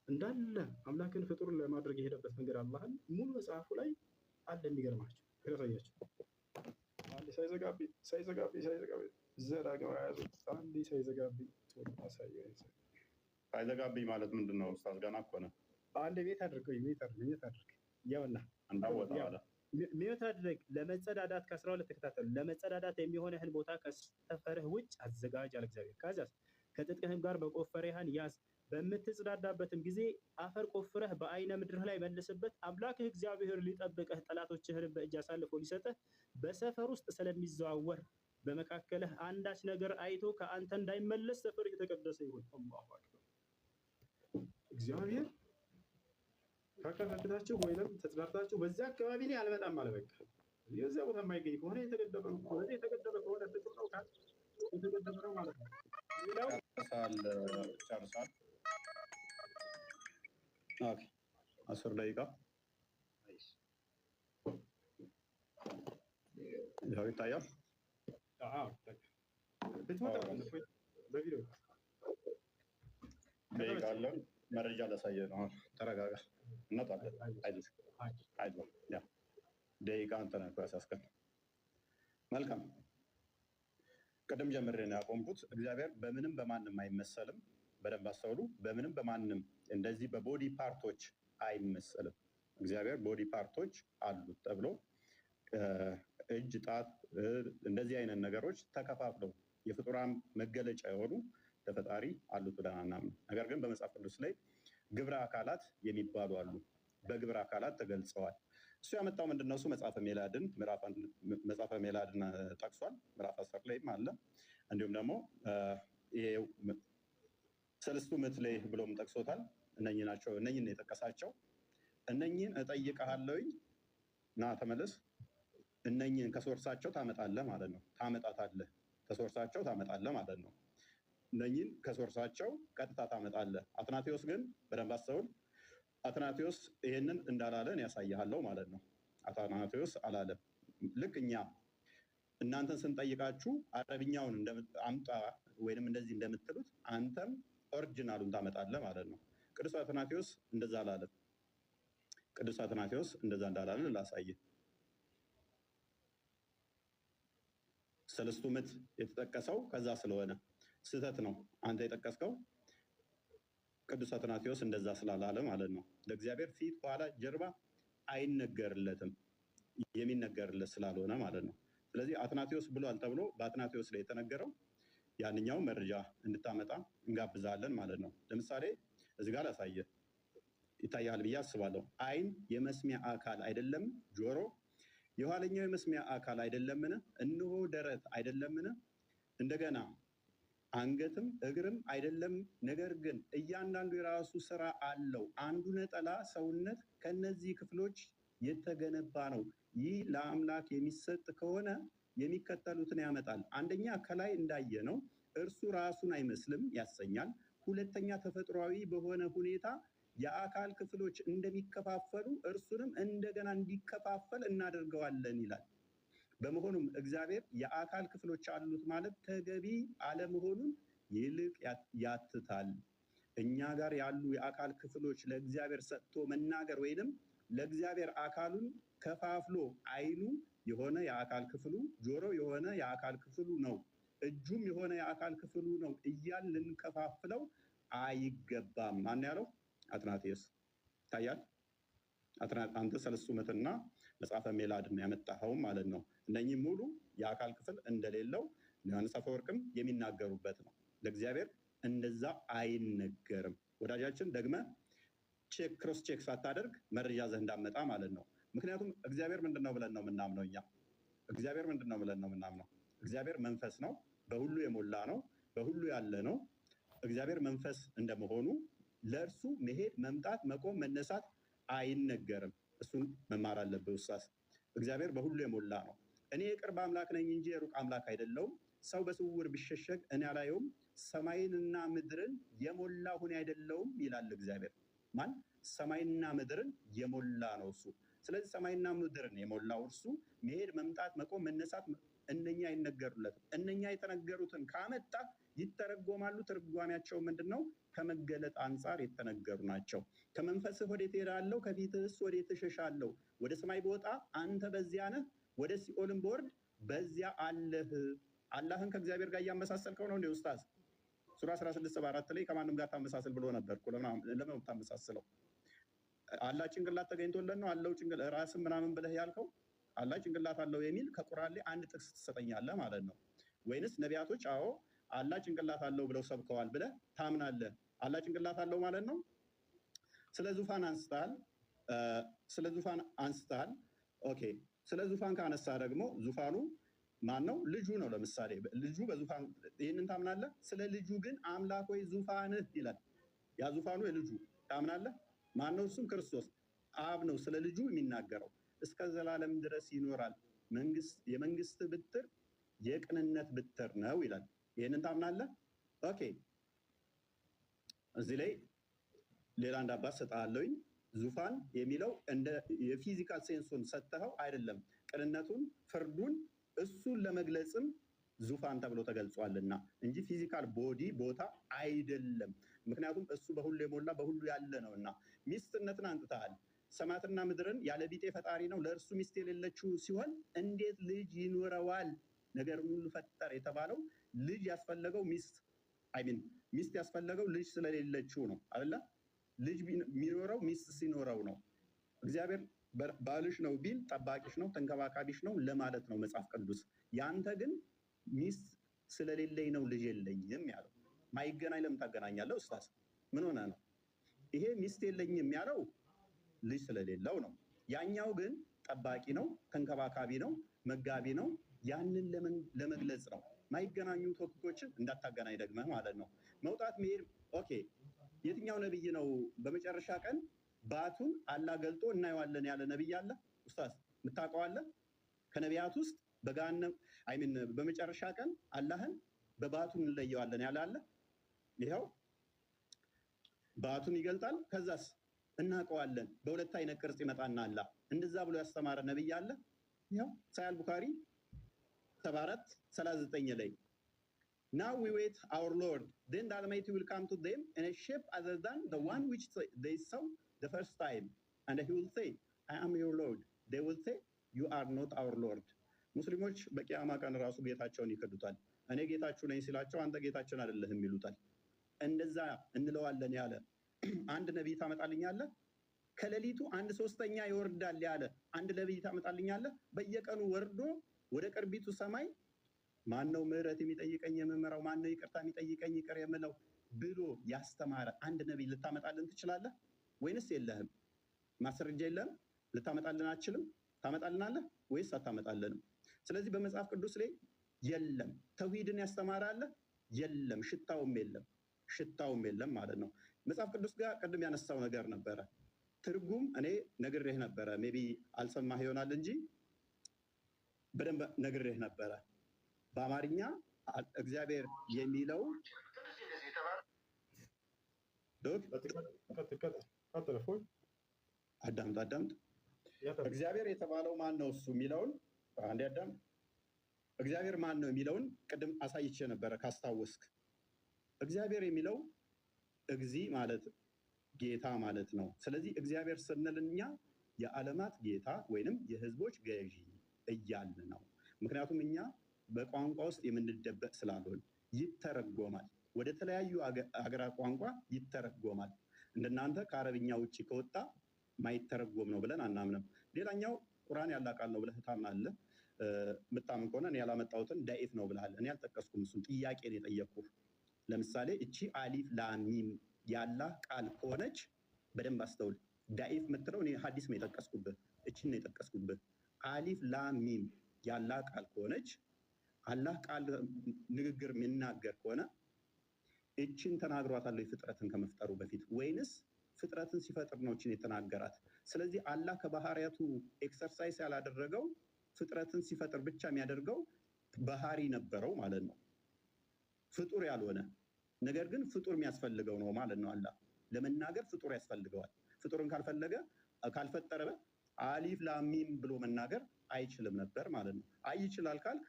እንዳለ አምላክን ፍጡር ለማድረግ የሄደበት መንገድ አላህን ሙሉ መጽሐፉ ላይ አለ። የሚገርማችሁ ያሳያችሁ አንዴ ሳይዘጋብኝ ዘራገው ያዙት አንዴ ሳይዘጋብኝ ሳይዘጋብኝ ማለት ምንድን ነው? ኡስታዝ ገና እኮ ነው። አንዴ ቤት አድርገው ቤት አድርግ ያውና ሚዩት አድርግ። ለመጸዳዳት ከ12 ተከታተሉ። ለመጸዳዳት የሚሆንህን ቦታ ከሰፈርህ ውጭ አዘጋጅ አለ እግዚአብሔር። ከዚያስ ከትጥቅህም ጋር መቆፈሪያህን ያዝ። በምትጸዳዳበትም ጊዜ አፈር ቆፍረህ በአይነ ምድርህ ላይ መልስበት። አምላክህ እግዚአብሔር ሊጠብቅህ ጠላቶችህን በእጅ አሳልፎ ሊሰጥህ በሰፈር ውስጥ ስለሚዘዋወር በመካከልህ አንዳች ነገር አይቶ ከአንተ እንዳይመለስ ሰፈርህ የተቀደሰ ይሁን። አላሁ አክበር። እግዚአብሔር ካከፈታችሁ ወይንም ተጽዳርታችሁ በዚያ አካባቢ ላይ አልመጣም አለ። በቃ የዚያ ቦታ የማይገኝ ከሆነ የተገደበ ነው። ስለዚህ የተገደበ ከሆነ ፍጡር ነው ካል የተገደበ ነው ማለት ነው። ሌላው ጨርሳል። ኦኬ 10 ደቂቃ ያው ይታያል። አዎ ብትመጣ በቪዲዮ ደቂቃ አለን። መረጃ ላሳየህ ነው። ተረጋጋ። እናጣለን። አይዞህ ያ ደቂቃ አንተ ነህ ያሳስከን። መልካም ቅድም ጀምሬ ነው ያቆምኩት። እግዚአብሔር በምንም በማንም አይመሰልም። በደንብ አስተውሉ። በምንም በማንም እንደዚህ በቦዲ ፓርቶች አይመሰልም። እግዚአብሔር ቦዲ ፓርቶች አሉት ተብሎ እጅ፣ ጣት እንደዚህ አይነት ነገሮች ተከፋፍለው የፍጡራን መገለጫ የሆኑ ተፈጣሪ አሉት ብለን አናምንም። ነገር ግን በመጽሐፍ ቅዱስ ላይ ግብረ አካላት የሚባሉ አሉ። በግብረ አካላት ተገልጸዋል። እሱ ያመጣው ምንድነው? እሱ መጽሐፈ ሜላድን ጠቅሷል። ምዕራፍ 10 ላይም አለ። እንዲሁም ደግሞ ሰለስቱ ምዕት ላይ ብሎም ጠቅሶታል። እነኚህ ናቸው። እነኚህን የጠቀሳቸው እነኚህን እጠይቅሃለሁኝ ና ተመለስ። እነኚህን ከሶርሳቸው ታመጣለህ ማለት ነው። ታመጣታለህ፣ ከሶርሳቸው ታመጣለህ ማለት ነው። እነኚህን ከሶርሳቸው ቀጥታ ታመጣለህ። አትናቴዎስ ግን በደንብ አስተውል። አትናቴዎስ ይሄንን እንዳላለን ያሳይሃለው ማለት ነው። አትናቴዎስ አላለም። ልክ እኛ እናንተን ስንጠይቃችሁ አረብኛውን አምጣ ወይንም እንደዚህ እንደምትሉት አንተም ኦሪጂናሉን ታመጣለህ ማለት ነው። ቅዱስ አትናቴዎስ እንደዛ አላለም። ቅዱስ አትናቴዎስ እንደዛ እንዳላለን ላሳይህ። ሰለስቱ ምዕት የተጠቀሰው ከዛ ስለሆነ ስህተት ነው አንተ የጠቀስከው። ቅዱስ አትናቴዎስ እንደዛ ስላላለ ማለት ነው። ለእግዚአብሔር ፊት፣ ኋላ፣ ጀርባ አይነገርለትም፣ የሚነገርለት ስላልሆነ ማለት ነው። ስለዚህ አትናቴዎስ ብሏል ተብሎ በአትናቴዎስ ላይ የተነገረው ያንኛው መረጃ እንድታመጣ እንጋብዛለን ማለት ነው። ለምሳሌ እዚህ ጋር ላሳየህ፣ ይታያል ብዬ አስባለሁ። አይን የመስሚያ አካል አይደለም? ጆሮ የኋለኛው የመስሚያ አካል አይደለምን? እነሆ ደረት አይደለምን? እንደገና አንገትም እግርም አይደለም? ነገር ግን እያንዳንዱ የራሱ ስራ አለው። አንዱ ነጠላ ሰውነት ከነዚህ ክፍሎች የተገነባ ነው። ይህ ለአምላክ የሚሰጥ ከሆነ የሚከተሉትን ያመጣል። አንደኛ ከላይ እንዳየ ነው እርሱ ራሱን አይመስልም ያሰኛል። ሁለተኛ ተፈጥሯዊ በሆነ ሁኔታ የአካል ክፍሎች እንደሚከፋፈሉ እርሱንም እንደገና እንዲከፋፈል እናደርገዋለን ይላል። በመሆኑም እግዚአብሔር የአካል ክፍሎች አሉት ማለት ተገቢ አለመሆኑን ይልቅ ያትታል። እኛ ጋር ያሉ የአካል ክፍሎች ለእግዚአብሔር ሰጥቶ መናገር ወይንም ለእግዚአብሔር አካሉን ከፋፍሎ አይኑ የሆነ የአካል ክፍሉ፣ ጆሮ የሆነ የአካል ክፍሉ ነው፣ እጁም የሆነ የአካል ክፍሉ ነው እያል ልንከፋፍለው አይገባም። ማን ያለው? አትናቴዎስ። ይታያል። አንተ ሰለስቱ ምዕትና መጽሐፈ ሜላድን ያመጣኸው ማለት ነው። እነኚህ ሙሉ የአካል ክፍል እንደሌለው ዮሐንስ አፈወርቅም የሚናገሩበት ነው። ለእግዚአብሔር እንደዛ አይነገርም። ወዳጃችን ደግመ ክሮስ ቼክ ሳታደርግ መረጃ ዘህ እንዳመጣ ማለት ነው። ምክንያቱም እግዚአብሔር ምንድን ነው ብለን ነው የምናምነው እኛ። እግዚአብሔር ምንድን ነው ብለን ነው የምናምነው? እግዚአብሔር መንፈስ ነው፣ በሁሉ የሞላ ነው፣ በሁሉ ያለ ነው። እግዚአብሔር መንፈስ እንደመሆኑ ለእርሱ መሄድ፣ መምጣት፣ መቆም፣ መነሳት አይነገርም። እሱን መማር አለብህ ኡስታዝ። እግዚአብሔር በሁሉ የሞላ ነው። እኔ የቅርብ አምላክ ነኝ እንጂ የሩቅ አምላክ አይደለሁም። ሰው በስውር ቢሸሸግ እኔ አላየውም። ሰማይንና ምድርን የሞላሁ እኔ አይደለሁም ይላል እግዚአብሔር። ማን? ሰማይና ምድርን የሞላ ነው እሱ። ስለዚህ ሰማይና ምድርን የሞላው እርሱ መሄድ፣ መምጣት፣ መቆም፣ መነሳት እነኛ አይነገሩለትም። እነኛ የተነገሩትን ካመጣ ይተረጎማሉ። ትርጓሜያቸው ምንድን ነው? ከመገለጥ አንጻር የተነገሩ ናቸው። ከመንፈስህ ወዴት እሄዳለሁ? ከፊትህስ ወዴት እሸሻለሁ? ወደ ሰማይ ብወጣ አንተ በዚያ ነህ፣ ወደ ሲኦልም ብወርድ በዚያ አለህ። አላህን ከእግዚአብሔር ጋር እያመሳሰልከው ነው እንዴ ኡስታዝ? ሱራ 16:4 ላይ ከማንም ጋር ታመሳስል ብሎ ነበር። ለምን ታመሳስለው? አላህ ጭንቅላት ተገኝቶለት ነው አለው ራስም ምናምን ብለህ ያልከው? አላህ ጭንቅላት አለው የሚል ከቁርአን ላይ አንድ ጥቅስ ትሰጠኛለህ ማለት ነው? ወይንስ ነቢያቶች አዎ አላህ ጭንቅላት አለው ብለው ሰብከዋል ብለህ ታምናለህ? አላህ ጭንቅላት አለው ማለት ነው? ስለ ዙፋን አንስተሃል። ኦኬ፣ ስለ ዙፋን ካነሳ ደግሞ ዙፋኑ ማን ነው? ልጁ ነው። ለምሳሌ ልጁ በዙፋን ይህንን ታምናለህ? ስለ ልጁ ግን አምላክ ሆይ ዙፋንህ ይላል። ያ ዙፋኑ የልጁ ታምናለህ? ማን ነው? እሱም ክርስቶስ አብ ነው ስለ ልጁ የሚናገረው። እስከ ዘላለም ድረስ ይኖራል፣ የመንግስት ብትር የቅንነት ብትር ነው ይላል። ይህንን ታምናለህ? ኦኬ፣ እዚህ ላይ ሌላ አንድ አባት ሰጥሃለሁኝ። ዙፋን የሚለው እንደ የፊዚካል ሴንሱን ሰጥተኸው አይደለም፣ ቅንነቱን፣ ፍርዱን እሱን ለመግለጽም ዙፋን ተብሎ ተገልጿልና እንጂ ፊዚካል ቦዲ ቦታ አይደለም። ምክንያቱም እሱ በሁሉ የሞላ በሁሉ ያለ ነውና። ሚስትነትን አንጥተሃል። ሰማያትና ምድርን ያለ ቢጤ ፈጣሪ ነው፣ ለእርሱ ሚስት የሌለችው ሲሆን እንዴት ልጅ ይኖረዋል? ነገር ሁሉ ፈጠር የተባለው ልጅ ያስፈለገው ሚስት ያስፈለገው ልጅ ስለሌለችው ነው አይደለ? ልጅ የሚኖረው ሚስት ሲኖረው ነው። እግዚአብሔር ባልሽ ነው ቢል ጠባቂሽ ነው ተንከባካቢሽ ነው ለማለት ነው መጽሐፍ ቅዱስ። ያንተ ግን ሚስት ስለሌለኝ ነው ልጅ የለኝም ያለው። ማይገናኝ ለምን ታገናኛለህ ኡስታዝ? ምን ሆነ ነው? ይሄ ሚስት የለኝም ያለው ልጅ ስለሌለው ነው። ያኛው ግን ጠባቂ ነው፣ ተንከባካቢ ነው፣ መጋቢ ነው። ያንን ለመግለጽ ነው። ማይገናኙ ቶፒኮችን እንዳታገናኝ ደግመህ ማለት ነው። መውጣት መሄድ ኦኬ። የትኛው ነብይ ነው በመጨረሻ ቀን ባቱን አላህ ገልጦ እናየዋለን ያለ ነብይ አለ ኡስታዝ? የምታውቀዋለህ? ከነቢያት ውስጥ በመጨረሻ ቀን አላህን በባቱን እንለየዋለን ያለ አለ? ይኸው ባቱን ይገልጣል። ከዛስ እናውቀዋለን በሁለት አይነት ቅርጽ ይመጣና አላህ እንደዛ ብሎ ያስተማረ ነብይ አለ? ይኸው ሳሂህ ቡኻሪ 74:39 ላይ Now we wait our Lord, then the Almighty will come to them in a shape other than the one which they saw the first time, and he will say, I am your Lord. They will say, you are not our Lord. ሙስሊሞች በቂያማ ቀን ራሱ ጌታቸውን ይከዱታል። እኔ ጌታችሁ ነኝ ሲላቸው አንተ ጌታችን አይደለህም ይሉታል። እንደዛ እንለዋለን ያለ አንድ ነብይ ታመጣልኛለህ? ከሌሊቱ 1/3 ይወርዳል ያለ አንድ ነብይ ታመጣልኛለህ? በየቀኑ ወርዶ ወደ ቅርቢቱ ሰማይ ማን ነው ምህረት የሚጠይቀኝ የምመራው? ማን ነው ይቅርታ የሚጠይቀኝ ይቅር የምለው ብሎ ያስተማረ አንድ ነብይ ልታመጣልን ትችላለህ ወይንስ የለህም? ማስረጃ የለህም? ልታመጣልን አትችልም? ታመጣልናለህ ወይስ አታመጣልንም? ስለዚህ በመጽሐፍ ቅዱስ ላይ የለም። ተውሂድን ያስተማረ አለ? የለም። ሽታውም የለም ማለት ነው። መጽሐፍ ቅዱስ ጋር ቅድም ያነሳው ነገር ነበረ። ትርጉም እኔ ነግሬህ ነበረ። ሜቢ አልሰማህ ይሆናል እንጂ በደንብ ነግሬህ ነበረ። በአማርኛ እግዚአብሔር የሚለው አዳምጥ። እግዚአብሔር የተባለው ማን ነው? እሱ የሚለውን አንዴ አዳምጥ። እግዚአብሔር ማን ነው የሚለውን ቅድም አሳይቼ ነበረ ካስታወስክ። እግዚአብሔር የሚለው እግዚ ማለት ጌታ ማለት ነው። ስለዚህ እግዚአብሔር ስንል እኛ የዓለማት ጌታ ወይንም የህዝቦች ገዢ እያልን ነው። ምክንያቱም እኛ በቋንቋ ውስጥ የምንደበቅ ስላልሆን ይተረጎማል። ወደ ተለያዩ ሀገራት ቋንቋ ይተረጎማል። እንደናንተ ከአረብኛ ውጭ ከወጣ ማይተረጎም ነው ብለን አናምንም። ሌላኛው ቁርአን ያላ ቃል ነው ብለህ ታምናለህ። የምታምን ከሆነ እኔ ያላመጣሁትን ዳኢፍ ነው ብለሃል። እኔ አልጠቀስኩም። እሱን ጥያቄ ነው የጠየቅኩህ። ለምሳሌ እቺ አሊፍ ላሚም ያላህ ቃል ከሆነች በደንብ አስተውል። ዳኢፍ የምትለው እኔ ሐዲስ ነው የጠቀስኩብህ። እቺን ነው የጠቀስኩብህ። አሊፍ ላሚም ያላህ ቃል ከሆነች አላህ ቃል ንግግር የሚናገር ከሆነ እቺን ተናግሯታል ፍጥረትን ከመፍጠሩ በፊት ወይንስ ፍጥረትን ሲፈጥር ነው እቺን የተናገራት? ስለዚህ አላህ ከባህሪያቱ ኤክሰርሳይዝ ያላደረገው ፍጥረትን ሲፈጥር ብቻ የሚያደርገው ባህሪ ነበረው ማለት ነው። ፍጡር ያልሆነ ነገር ግን ፍጡር የሚያስፈልገው ነው ማለት ነው። አላህ ለመናገር ፍጡር ያስፈልገዋል። ፍጡርን ካልፈጠረ አሊፍ ላሚም ብሎ መናገር አይችልም ነበር ማለት ነው። አይ ይችላል ካልክ